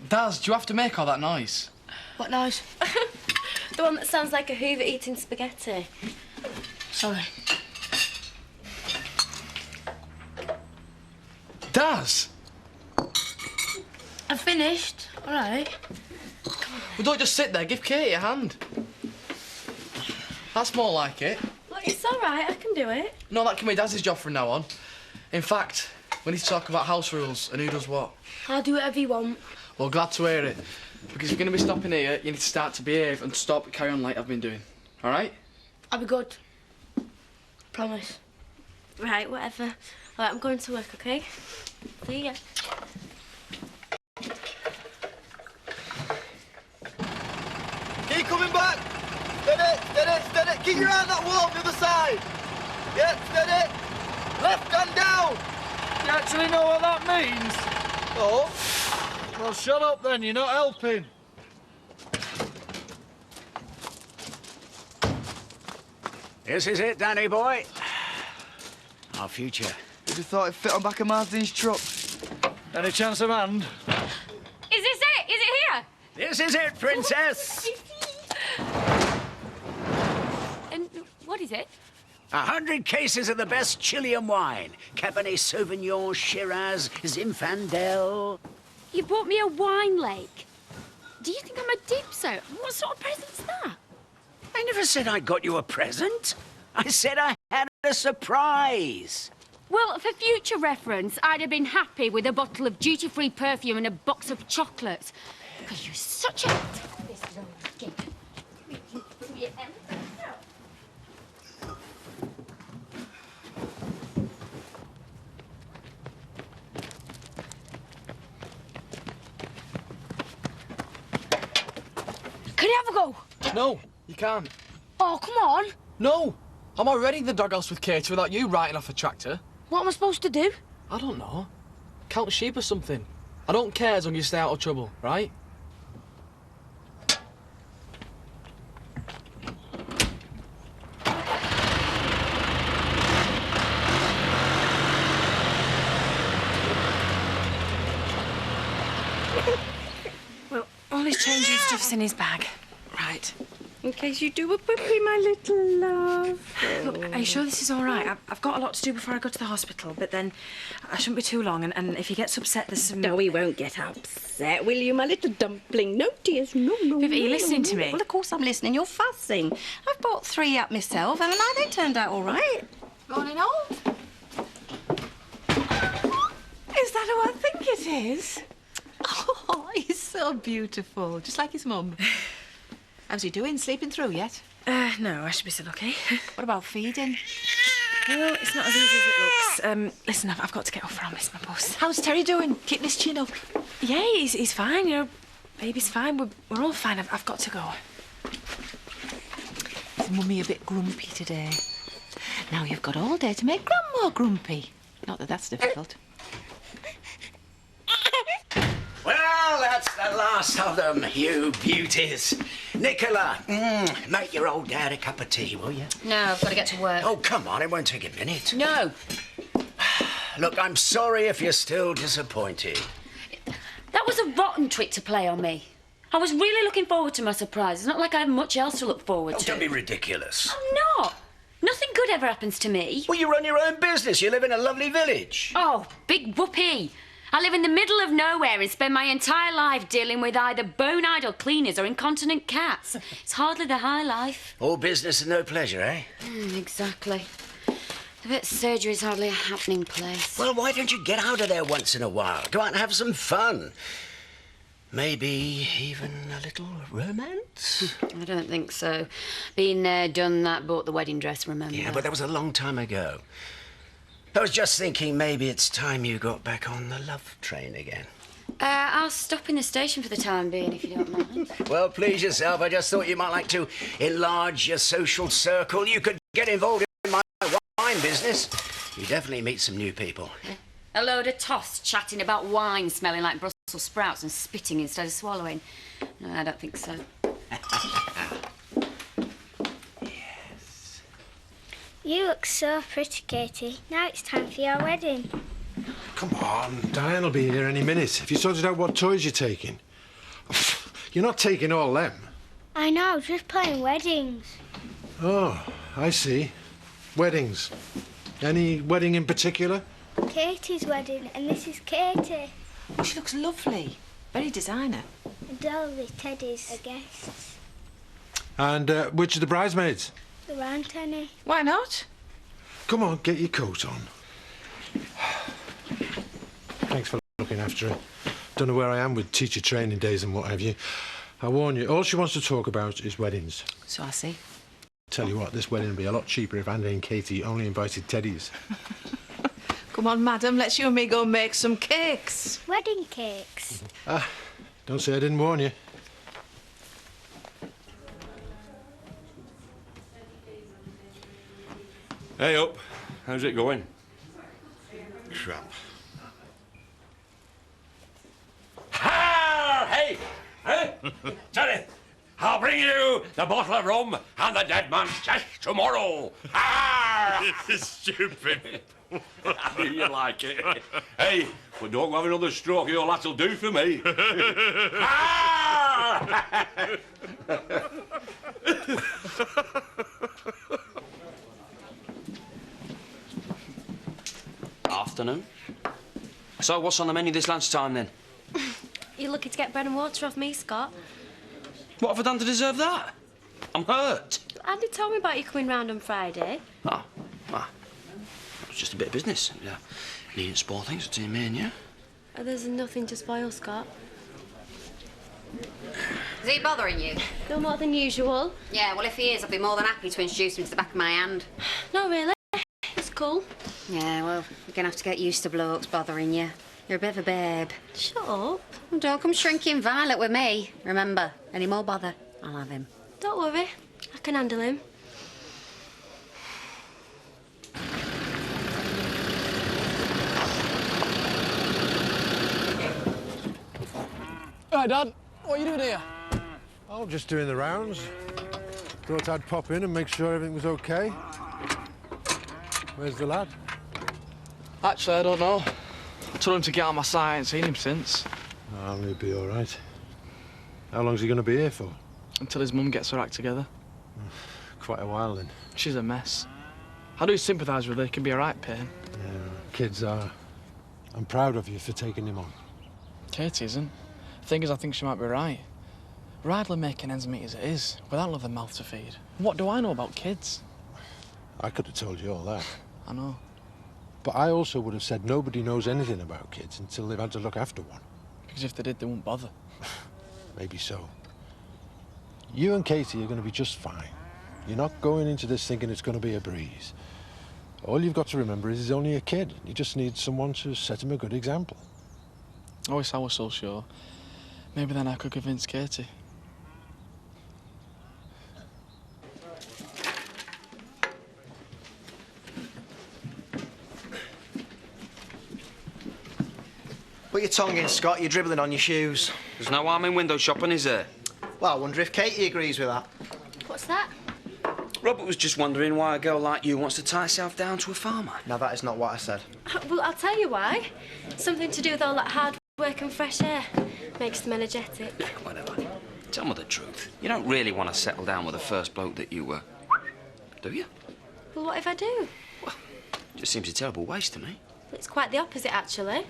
Daz, do you have to make all that noise? What noise? The one that sounds like a Hoover eating spaghetti. Sorry. Daz! I've finished. All right. Well, don't just sit there. Give Katie a hand. That's more like it. Look, it's all right. I can do it. No, that can be Daz's job from now on. In fact, we need to talk about house rules and who does what. I'll do whatever you want. Well, glad to hear it. Because if you're going to be stopping here, you need to start to behave and stop carry on like I've been doing. All right? I'll be good. Promise. Right, whatever. All right, I'm going to work, OK? See ya. Keep coming back! Steady, steady, steady! Keep your eye on that wall on the other side! Yeah, steady! Left hand down! You actually know what that means? Oh. Well, shut up then, you're not helping. This is it, Danny boy. Our future. Who'd have thought it'd fit on back of Martin's truck? Any chance of hand? Is this it? Is it here? This is it, princess. And what is it? 100 cases of the best Chilean wine. Cabernet Sauvignon, Shiraz, Zinfandel. You bought me a wine lake. Do you think I'm a dipso? What sort of present's that? I never said I got you a present. I said I had a surprise. Well, for future reference, I'd have been happy with a bottle of duty-free perfume and a box of chocolates. Because you're such a... Can you have a go? No, you can't. Oh, come on. No! I'm already in the doghouse with Katie without you writing off a tractor. What am I supposed to do? I don't know. Count sheep or something. I don't care as long as you stay out of trouble, right? Well, all his changing stuff's in his bag. Right. In case you do a puppy, my little love. Look, are you sure this is all right? I've got a lot to do before I go to the hospital, but then I shouldn't be too long, and if he gets upset, there's some... No, he won't get upset, will you, my little dumpling? No, dears, no, no. Viv, are you no, listening no, to no. me? Well, of course I'm listening. You're fussing. I've bought 3 up myself, and now they turned out all right. Morning, old. Is that who I think it is? Oh, he's so beautiful, just like his mum. How's he doing? Sleeping through yet? No, I should be still okay. What about feeding? Well, it's not as easy as it looks. Listen, I've got to get off or I'll miss my bus. How's Terry doing? Keeping his chin up? Yeah, he's fine, you know. Baby's fine. We're all fine. I've got to go. Is Mummy a bit grumpy today? Now you've got all day to make Grandma grumpy. Not that that's difficult. Well, that's the last of them, you beauties. Nicola, make your old dad a cup of tea, will you? No, I've got to get to work. Oh, come on, it won't take a minute. No. Look, I'm sorry if you're still disappointed. That was a rotten trick to play on me. I was really looking forward to my surprise. It's not like I have much else to look forward to. Don't be ridiculous. I'm not. Nothing good ever happens to me. Well, you run your own business. You live in a lovely village. Oh, big whoopee. I live in the middle of nowhere and spend my entire life dealing with either bone-idle cleaners or incontinent cats. It's hardly the high life. All business and no pleasure, eh? Exactly. The vet surgery's hardly a happening place. Well, why don't you get out of there once in a while? Go out and have some fun. Maybe even a little romance? I don't think so. Been there, done that, bought the wedding dress, remember? Yeah, but that was a long time ago. I was just thinking maybe it's time you got back on the love train again. I'll stop in the station for the time being, if you don't mind. Well, please yourself. I just thought you might like to enlarge your social circle. You could get involved in my wine business. You definitely meet some new people. A load of toss chatting about wine smelling like Brussels sprouts and spitting instead of swallowing. No, I don't think so. Yes. You look so pretty, Katie. Now it's time for your wedding. Come on, Diane will be here any minute. Have you sorted out what toys you're taking? You're not taking all them. I know, just playing weddings. Oh, I see. Weddings. Any wedding in particular? Katie's wedding, and this is Katie. Oh, she looks lovely. Very designer. And all the teddies are guests. And which are the bridesmaids? There aren't any. Why not? Come on, get your coat on. Thanks for looking after her. Don't know where I am with teacher training days and what have you. I warn you, all she wants to talk about is weddings. So I see. Tell you what, this wedding would be a lot cheaper if Andy and Katie only invited teddies. Come on, madam, let's you and me go make some cakes. Wedding cakes. Don't say I didn't warn you. Hey up, how's it going? Crap. Ha! Hey! Hey! Johnny, I'll bring you the bottle of rum and the dead man's chest tomorrow. Ha! Stupid. I knew you like it. Hey, but don't have another stroke, your lad'll do for me. Ha! Afternoon. So, what's on the menu this lunchtime, then? You're lucky to get bread and water off me, Scott. What have I done to deserve that? I'm hurt. Andy told me about you coming round on Friday. Oh, well, it was just a bit of business. Yeah, needn't spoil things between me and you. There's nothing to spoil, Scott. Is he bothering you? No more than usual. Yeah, well, if he is, I'd be more than happy to introduce him to the back of my hand. No, really. It's cool. Yeah, well, you're going to have to get used to blokes bothering you. You're a bit of a babe. Shut up. Well, don't come shrinking violet with me. Remember, any more bother, I'll have him. Don't worry. I can handle him. Hi, Dad. What are you doing here? Oh, just doing the rounds. Thought I'd pop in and make sure everything was okay. Where's the lad? Actually, I don't know. I told him to get on my side. I ain't seen him since. Oh, he'll be all right. How long's he going to be here for? Until his mum gets her act together. Quite a while, then. She's a mess. I do sympathise with her. It can be a right pain. Yeah, kids are. I'm proud of you for taking him on. Katie isn't. The thing is, I think she might be right. We're idly making ends meet as it is, without another mouth to feed. What do I know about kids? I could have told you all that. I know. But I also would have said nobody knows anything about kids until they've had to look after one. Because if they did, they wouldn't bother. Maybe so. You and Katie are going to be just fine. You're not going into this thinking it's going to be a breeze. All you've got to remember is he's only a kid. You just need someone to set him a good example. I wish I was so sure. Maybe then I could convince Katie. Put your tongue in, Scott. You're dribbling on your shoes. There's no harm in window shopping, is there? Well, I wonder if Katie agrees with that. What's that? Robert was just wondering why a girl like you wants to tie herself down to a farmer. Now, that is not what I said. Well, I'll tell you why. Something to do with all that hard work and fresh air. Makes them energetic. Whatever. Tell me the truth. You don't really want to settle down with the first bloke that you do you? Well, what if I do? Just seems a terrible waste to me. It's quite the opposite, actually.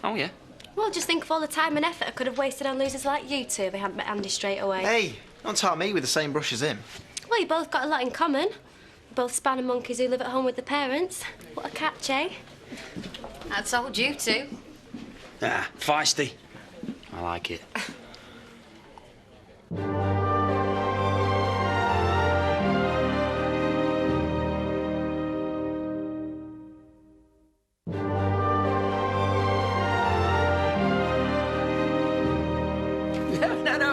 Oh, yeah? Well, just think of all the time and effort I could have wasted on losers like you two if I hadn't met Andy straight away. Hey, don't tar me with the same brush as him. Well, you both got a lot in common. You're both spanner monkeys who live at home with their parents. What a catch, eh? I told you to. Ah, feisty. I like it.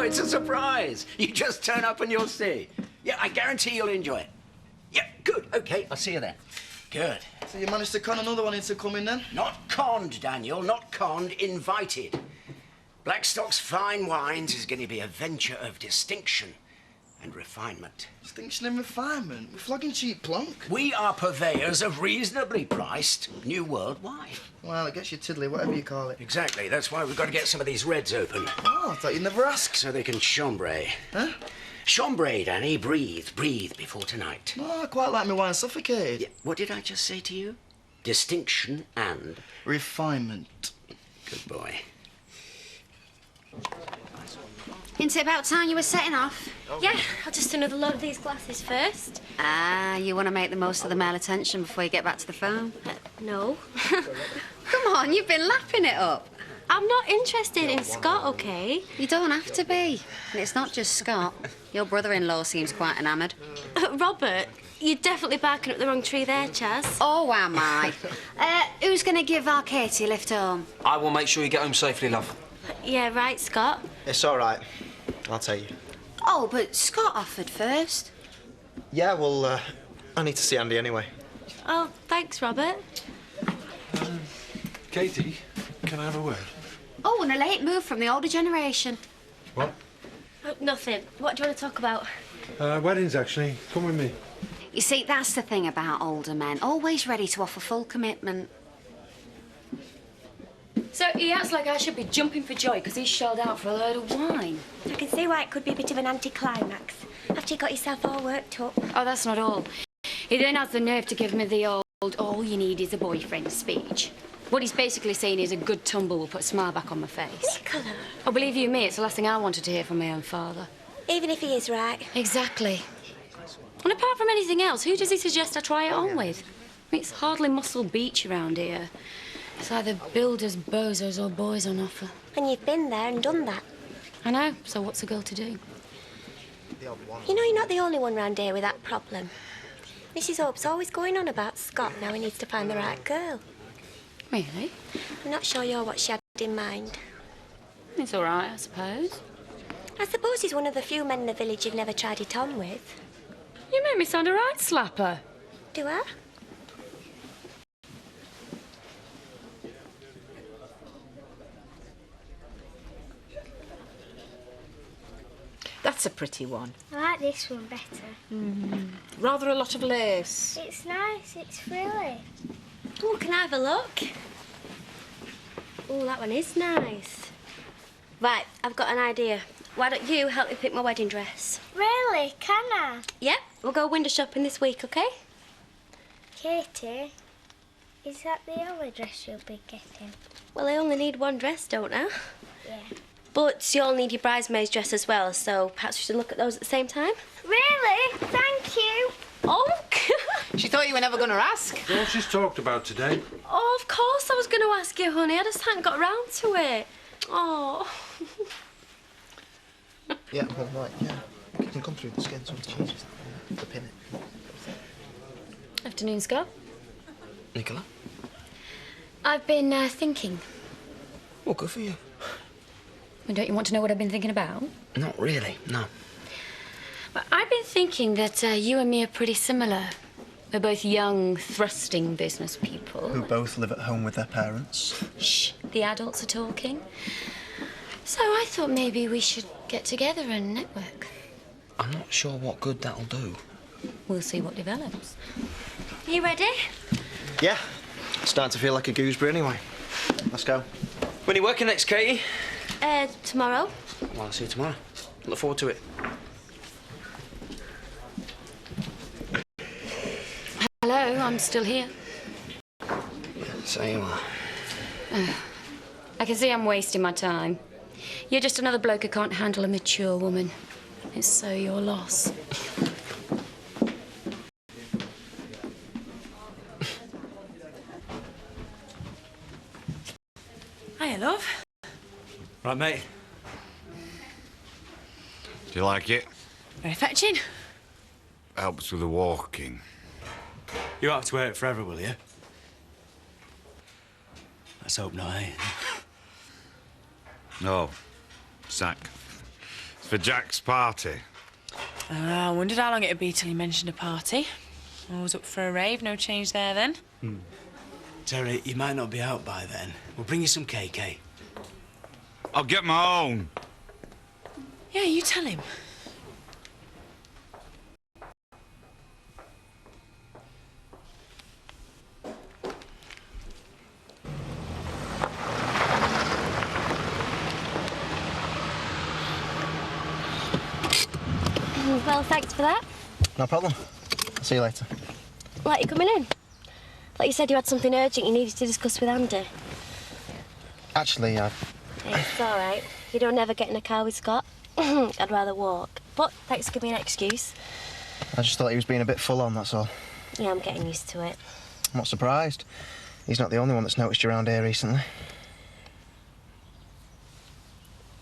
it's a surprise. You just turn up and you'll see. Yeah, I guarantee you'll enjoy it. Yeah, good. OK, I'll see you then. Good. So you managed to con another one into coming then? Not conned, Daniel, not conned, invited. Blackstock's Fine Wines is going to be a venture of distinction and refinement. Distinction and refinement? We're flogging cheap plonk. We are purveyors of reasonably priced New World wine. Well, it gets you tiddly, whatever you call it. Exactly. That's why we've got to get some of these reds open. Oh, I thought you'd never ask. So they can chambray. Huh? Chambray, Danny. Breathe, breathe before tonight. Oh, I quite like my wine suffocated. Yeah, what did I just say to you? Distinction and... refinement. Good boy. Isn't it about time you were setting off? Yeah, I'll just another load of these glasses first. Ah, you want to make the most of the male attention before you get back to the phone? No. Come on, you've been lapping it up. I'm not interested in Scott, OK? You don't have to be. And it's not just Scott. Your brother-in-law seems quite enamoured. Robert, you're definitely barking up the wrong tree there, Chaz. Oh, am I? Who's going to give our Katie a lift home? I will make sure you get home safely, love. Yeah, right, Scott. It's all right. I'll tell you. Oh, but Scott offered first. Yeah, well, I need to see Andy anyway. Oh, thanks, Robert. Katie, can I have a word? Oh, and a late move from the older generation. What? Oh, nothing. What do you want to talk about? Weddings, actually. Come with me. You see, that's the thing about older men. Always ready to offer full commitment. So he acts like I should be jumping for joy because he's shelled out for a load of wine. I can see why it could be a bit of an anticlimax after you got yourself all worked up. Oh, that's not all. He then has the nerve to give me the old, all you need is a boyfriend speech. What he's basically saying is a good tumble will put a smile back on my face. Nicola. Oh, believe you me, it's the last thing I wanted to hear from my own father. Even if he is right. Exactly. And apart from anything else, who does he suggest I try it on with? I mean, it's hardly Muscle Beach around here. It's either builders, bozos or boys on offer. And you've been there and done that. I know, so what's a girl to do? You know, you're not the only one round here with that problem. Mrs. Hope's always going on about Scott now he needs to find the right girl. Really? I'm not sure you're what she had in mind. It's all right, I suppose. I suppose he's one of the few men in the village you've never tried it on with. You make me sound a right slapper. Do I? That's a pretty one. I like this one better. Rather a lot of lace. It's nice, it's frilly. Oh, can I have a look? Oh, that one is nice. Right, I've got an idea. Why don't you help me pick my wedding dress? Really? Can I? Yep, we'll go window shopping this week, OK? Katie, is that the only dress you'll be getting? Well, I only need one dress, don't I? Yeah. But you'll need your bridesmaid's dress as well, so perhaps we should look at those at the same time. Really? Thank you. Oh, She thought you were never going to ask. All she's talked about today. oh, of course I was going to ask you, honey. I just hadn't got round to it. Oh. Yeah, well, right, yeah. You can come through the skin so it changes the pin it. Afternoon, Scott. Nicola? I've been thinking. Well, good for you. Well, don't you want to know what I've been thinking about? Not really, no. Well, I've been thinking that you and me are pretty similar. We're both young, thrusting business people. Who both live at home with their parents. Shh, the adults are talking. So I thought maybe we should get together and network. I'm not sure what good that'll do. We'll see what develops. Are you ready? Yeah. Starting to feel like a gooseberry anyway. Let's go. When are you working next, Katie? Tomorrow. Well, I'll see you tomorrow. Look forward to it. Hello, I'm still here. So you are. I can see I'm wasting my time. You're just another bloke who can't handle a mature woman. It's so your loss. Hiya, love. Right, mate. Do you like it? Very fetching. Helps with the walking. You have to wear it forever, will you? Let's hope not, eh? No. Sack. It's For Jack's party. I wondered how long it'd be till he mentioned a party. I was up for a rave, no change there then. Terry, you might not be out by then. We'll bring you some cake, eh? I'll get my own. Yeah, you tell him. Well, thanks for that. No problem. I'll see you later. Like, you coming in? Like you said you had something urgent you needed to discuss with Andy. Actually, It's all right. You don't ever get in a car with Scott. I'd rather walk. But thanks for giving me an excuse. I just thought he was being a bit full on, that's all. Yeah, I'm getting used to it. I'm not surprised. He's not the only one that's noticed you around here recently.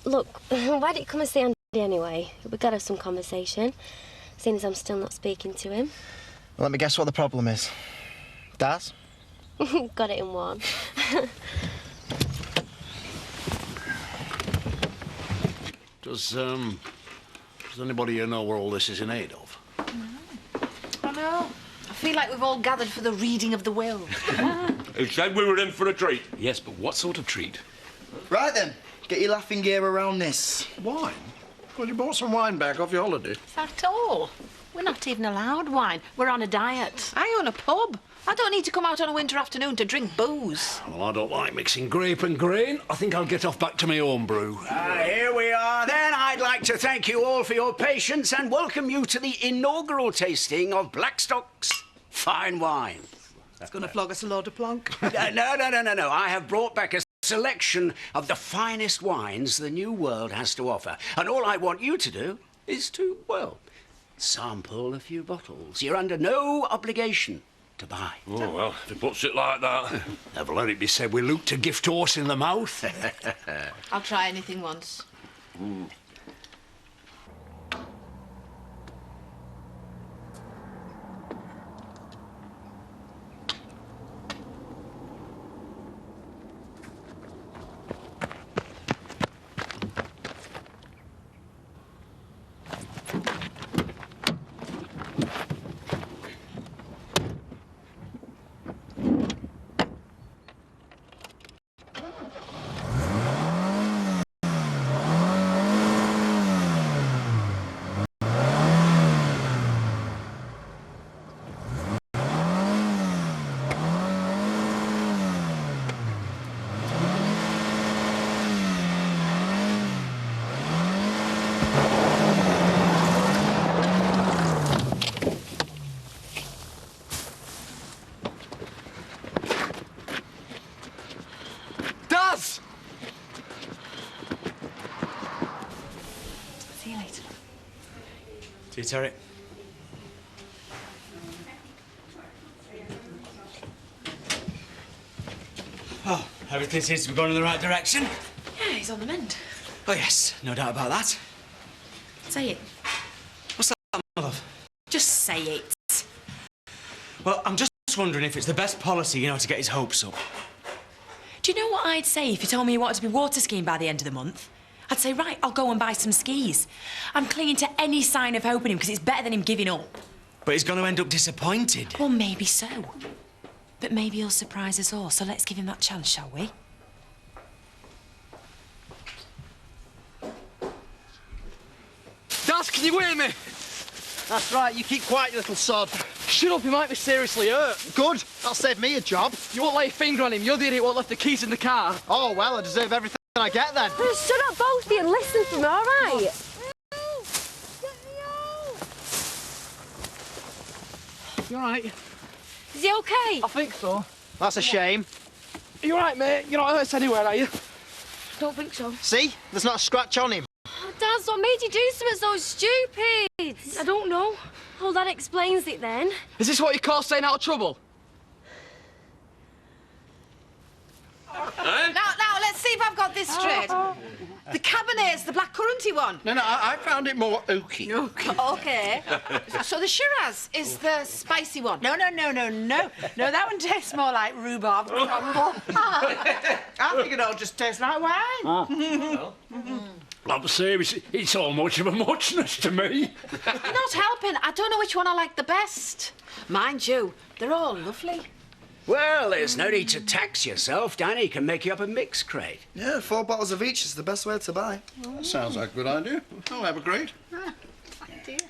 Look, why don't you come and see Andy anyway? We've got to have some conversation, seeing as I'm still not speaking to him. Well, let me guess what the problem is. Daz? Got it in one. Does anybody here know where all this is in aid of? I know. I feel like we've all gathered for the reading of the will. Who said we were in for a treat? Yes, but what sort of treat? Right then, get your laughing gear around this. Wine? Well, you bought some wine back off your holiday. At all. We're not even allowed wine. We're on a diet. I own a pub. I don't need to come out on a winter afternoon to drink booze. Well, I don't like mixing grape and grain. I think I'll get off back to my own brew. Here we are then. I'd like to thank you all for your patience and welcome you to the inaugural tasting of Blackstock's fine wine. It's going to flog us a load of plonk. No. I have brought back a selection of the finest wines the new world has to offer. And all I want you to do is to, well, sample a few bottles. You're under no obligation to buy. Oh, well, if he puts it like that. Never let it be said we looked a gift horse in the mouth. I'll try anything once. Daz! See you later. See you, Terry. Oh, everything seems to be going in the right direction. Yeah, he's on the mend. Oh, yes, no doubt about that. Say it. What's that, my love? Just say it. Well, I'm just wondering if it's the best policy, you know, to get his hopes up. Do you know what I'd say if you told me you wanted to be water skiing by the end of the month? I'd say, right, I'll go and buy some skis. I'm clinging to any sign of hope in him because it's better than him giving up. But he's going to end up disappointed. Well, maybe so. But maybe he'll surprise us all, so let's give him that chance, shall we? Daz, can you hear me? That's right, you keep quiet, you little sod. Shut up, he might be seriously hurt. Good, that'll save me a job. You won't lay a finger on him. You're the idiot who left the keys in the car. Oh, well, I deserve everything I get then. Shut up, both of you, and listen to me, all right? You all right? Is he okay? I think so. That's a shame. Are you all right, mate? You're not hurt anywhere, are you? Don't think so. See? There's not a scratch on him. Oh, Daz, what made you do something so stupid? I don't know. Oh, that explains it then. Is this what you call staying out of trouble? Now, let's see if I've got this straight. The Cabernet's the black curranty one. No, I found it more oaky. OK. So the Shiraz is the spicy one. No, that one tastes more like rhubarb crumble. I think it all just tastes like wine. Like I say, it's all much of a muchness to me. You're not helping. I don't know which one I like the best. Mind you, they're all lovely. Well, there's no need to tax yourself. Danny can make you up a mix crate. Yeah, 4 bottles of each is the best way to buy. That sounds like a good idea. I'll have a crate.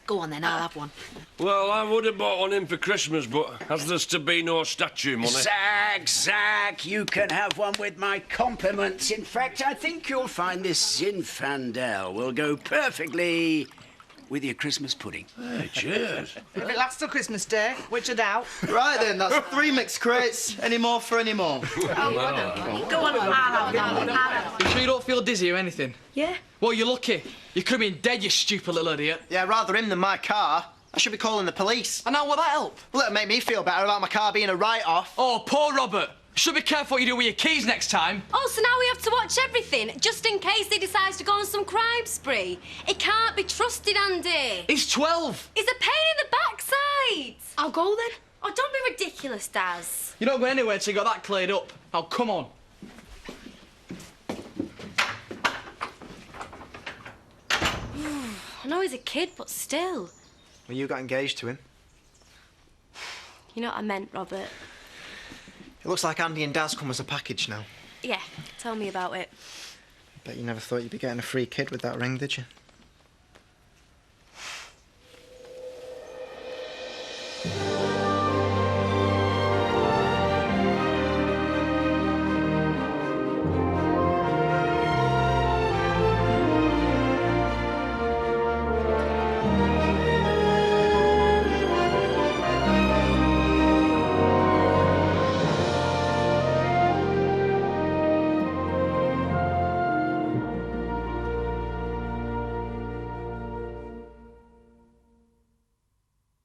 Go on then, I'll have one. Well, I would have bought one in for Christmas, but has there to be no statue money? Zach, you can have one with my compliments. In fact, I think you'll find this Zinfandel will go perfectly with your Christmas pudding. Hey, cheers. If it lasts till Christmas Day, which I doubt. Right then, that's 3 mixed crates. Any more for any more? Go on, I'll have You sure you don't feel dizzy or anything? Yeah. Well, you're lucky. You could have been dead, you stupid little idiot. Yeah, rather him than my car. I should be calling the police. And how will that help? Well, it'll make me feel better about my car being a write-off. Oh, poor Robert. Should be careful what you do with your keys next time. Oh, so now we have to watch everything, just in case he decides to go on some crime spree. He can't be trusted, Andy. He's 12. He's a pain in the backside. I'll go then. Oh, don't be ridiculous, Daz. You're not going anywhere until you got that cleared up. Now, come on. I know he's a kid, but still. Well, you got engaged to him. You know what I meant, Robert. It looks like Andy and Daz come as a package now. Yeah, tell me about it. Bet you never thought you'd be getting a free kid with that ring, did you?